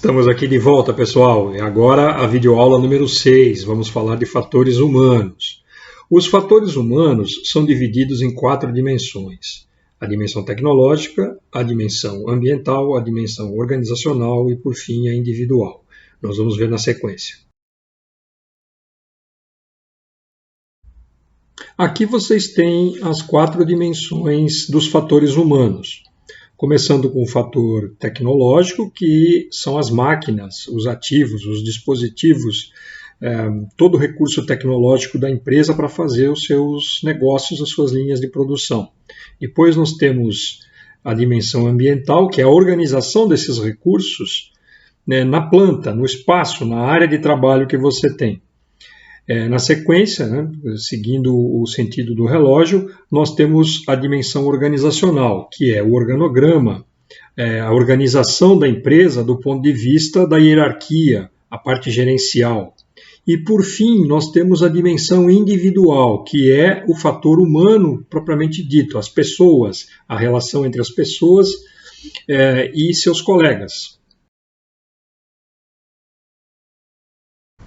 Estamos aqui de volta, pessoal. E agora a videoaula número 6. Vamos falar de fatores humanos. Os fatores humanos são divididos em 4 dimensões. A dimensão tecnológica, a dimensão ambiental, a dimensão organizacional e, por fim, a individual. Nós vamos ver na sequência. Aqui vocês têm as 4 dimensões dos fatores humanos. Começando com o fator tecnológico, que são as máquinas, os ativos, os dispositivos, todo o recurso tecnológico da empresa para fazer os seus negócios, as suas linhas de produção. Depois nós temos a dimensão ambiental, que é a organização desses recursos, na planta, no espaço, na área de trabalho que você tem. Na sequência, seguindo o sentido do relógio, nós temos a dimensão organizacional, que é o organograma, a organização da empresa do ponto de vista da hierarquia, a parte gerencial. E, por fim, nós temos a dimensão individual, que é o fator humano propriamente dito, as pessoas, a relação entre as pessoas e seus colegas.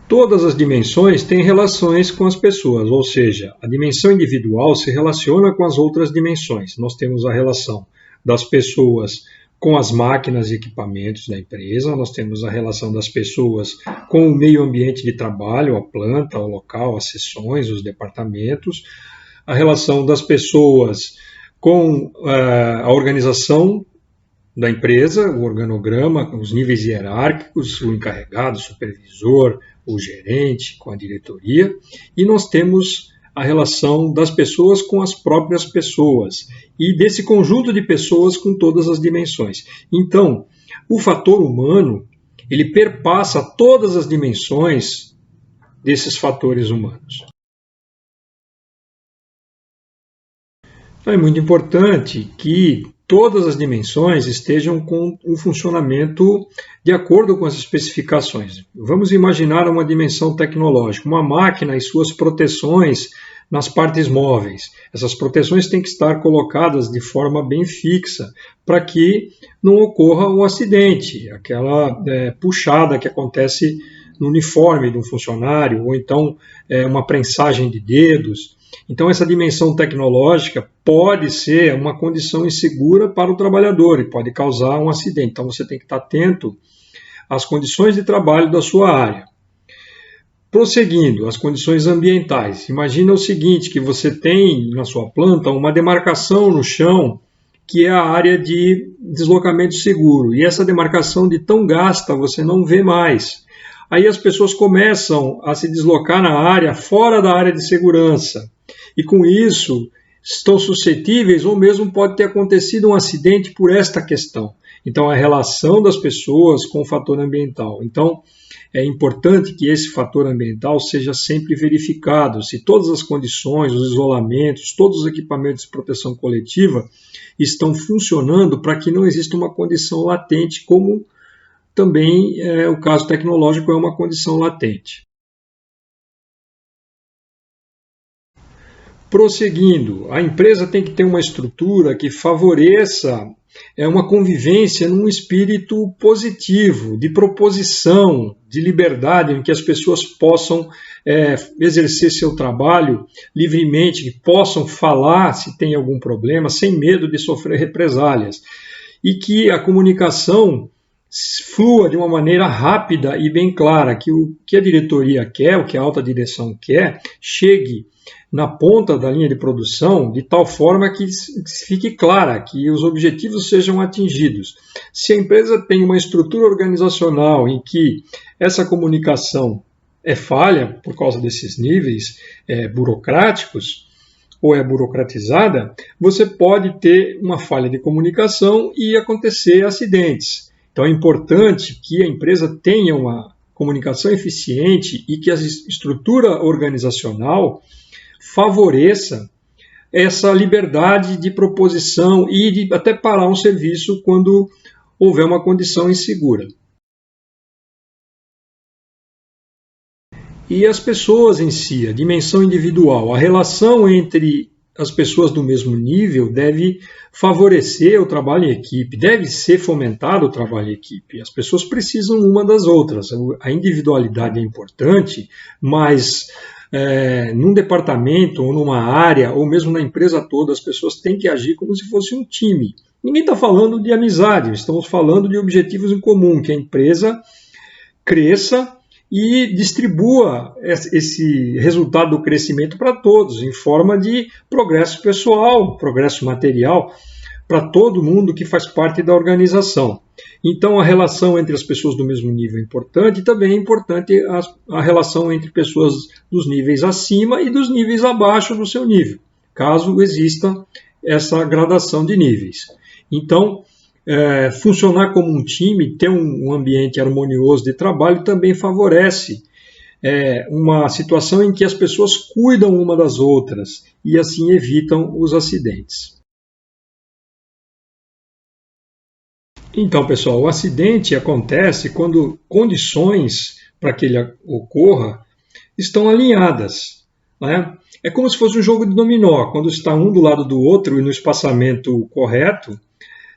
Todas as dimensões têm relações com as pessoas, ou seja, a dimensão individual se relaciona com as outras dimensões. Nós temos a relação das pessoas com as máquinas e equipamentos da empresa, nós temos a relação das pessoas com o meio ambiente de trabalho, a planta, o local, as seções, os departamentos, a relação das pessoas com a organização da empresa, o organograma, os níveis hierárquicos, o encarregado, o supervisor, o gerente, com a diretoria, e nós temos a relação das pessoas com as próprias pessoas e desse conjunto de pessoas com todas as dimensões. Então, o fator humano, ele perpassa todas as dimensões desses fatores humanos. Então, é muito importante que todas as dimensões estejam com um funcionamento de acordo com as especificações. Vamos imaginar uma dimensão tecnológica, uma máquina e suas proteções nas partes móveis. Essas proteções têm que estar colocadas de forma bem fixa para que não ocorra um acidente, aquela puxada que acontece no uniforme de um funcionário, ou então uma prensagem de dedos. Então, essa dimensão tecnológica pode ser uma condição insegura para o trabalhador e pode causar um acidente. Então, você tem que estar atento às condições de trabalho da sua área. Prosseguindo, as condições ambientais. Imagina o seguinte, que você tem na sua planta uma demarcação no chão que é a área de deslocamento seguro. E essa demarcação de tão gasta você não vê mais. Aí as pessoas começam a se deslocar na área fora da área de segurança. E com isso estão suscetíveis ou mesmo pode ter acontecido um acidente por esta questão. Então, a relação das pessoas com o fator ambiental. Então, é importante que esse fator ambiental seja sempre verificado. Se todas as condições, os isolamentos, todos os equipamentos de proteção coletiva estão funcionando para que não exista uma condição latente, como também o caso tecnológico é uma condição latente. Prosseguindo, a empresa tem que ter uma estrutura que favoreça uma convivência num espírito positivo, de proposição, de liberdade, em que as pessoas possam exercer seu trabalho livremente, que possam falar se tem algum problema, sem medo de sofrer represálias. E que a comunicação flua de uma maneira rápida e bem clara, que o que a diretoria quer, o que a alta direção quer, chegue na ponta da linha de produção de tal forma que fique clara, que os objetivos sejam atingidos. Se a empresa tem uma estrutura organizacional em que essa comunicação é falha por causa desses níveis burocráticos, ou é burocratizada, você pode ter uma falha de comunicação e acontecer acidentes. Então é importante que a empresa tenha uma comunicação eficiente e que a estrutura organizacional favoreça essa liberdade de proposição e de até parar um serviço quando houver uma condição insegura. E as pessoas em si, a dimensão individual, a relação entre as pessoas do mesmo nível deve favorecer o trabalho em equipe, deve ser fomentado o trabalho em equipe. As pessoas precisam uma das outras. A individualidade é importante, mas num departamento ou numa área, ou mesmo na empresa toda, as pessoas têm que agir como se fosse um time. Ninguém está falando de amizade, estamos falando de objetivos em comum, que a empresa cresça e distribua esse resultado do crescimento para todos, em forma de progresso pessoal, progresso material, para todo mundo que faz parte da organização. Então, a relação entre as pessoas do mesmo nível é importante, e também é importante a relação entre pessoas dos níveis acima e dos níveis abaixo do seu nível, caso exista essa gradação de níveis. Então, funcionar como um time, ter um ambiente harmonioso de trabalho também favorece uma situação em que as pessoas cuidam uma das outras e assim evitam os acidentes. Então, pessoal, o acidente acontece quando condições para que ele ocorra estão alinhadas, né? É como se fosse um jogo de dominó, quando está um do lado do outro e no espaçamento correto.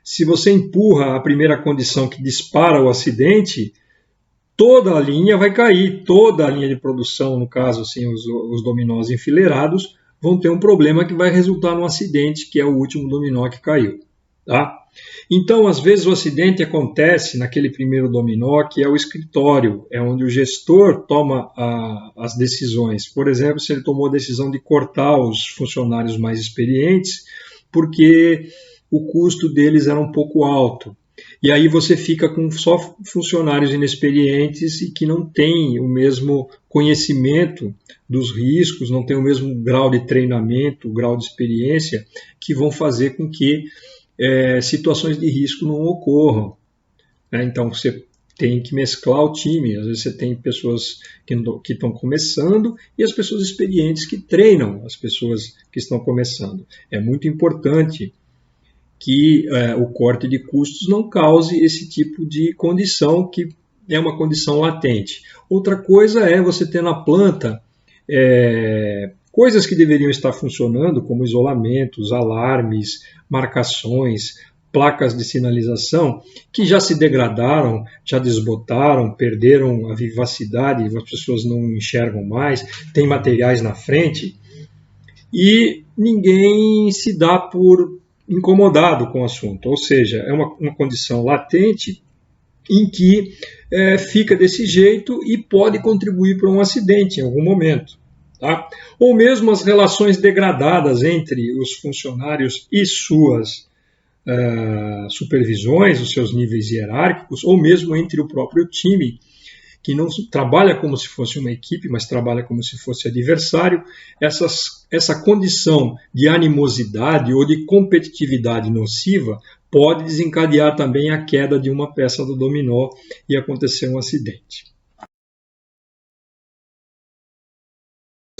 Se você empurra a primeira condição que dispara o acidente, toda a linha vai cair, toda a linha de produção, no caso, assim, os dominós enfileirados, vão ter um problema que vai resultar num acidente, que é o último dominó que caiu. Tá? Então, às vezes, o acidente acontece naquele primeiro dominó, que é o escritório, é onde o gestor toma as decisões. Por exemplo, se ele tomou a decisão de cortar os funcionários mais experientes, porque o custo deles era um pouco alto. E aí você fica com só funcionários inexperientes e que não têm o mesmo conhecimento dos riscos, não têm o mesmo grau de treinamento, grau de experiência, que vão fazer com que situações de risco não ocorram. Então você tem que mesclar o time. Às vezes você tem pessoas que estão começando e as pessoas experientes que treinam as pessoas que estão começando. É muito importante que o corte de custos não cause esse tipo de condição, que é uma condição latente. Outra coisa é você ter na planta coisas que deveriam estar funcionando, como isolamentos, alarmes, marcações, placas de sinalização, que já se degradaram, já desbotaram, perderam a vivacidade, as pessoas não enxergam mais, tem materiais na frente, e ninguém se dá por incomodado com o assunto, ou seja, é uma condição latente em que fica desse jeito e pode contribuir para um acidente em algum momento. Tá? Ou mesmo as relações degradadas entre os funcionários e suas supervisões, os seus níveis hierárquicos, ou mesmo entre o próprio time, que não trabalha como se fosse uma equipe, mas trabalha como se fosse adversário. Essa condição de animosidade ou de competitividade nociva pode desencadear também a queda de uma peça do dominó e acontecer um acidente.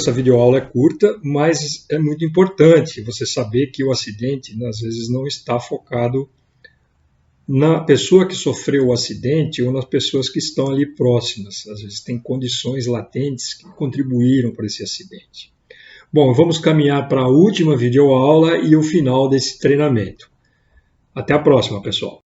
Essa videoaula é curta, mas é muito importante você saber que o acidente, às vezes, não está focado na pessoa que sofreu o acidente ou nas pessoas que estão ali próximas. Às vezes tem condições latentes que contribuíram para esse acidente. Bom, vamos caminhar para a última videoaula e o final desse treinamento. Até a próxima, pessoal.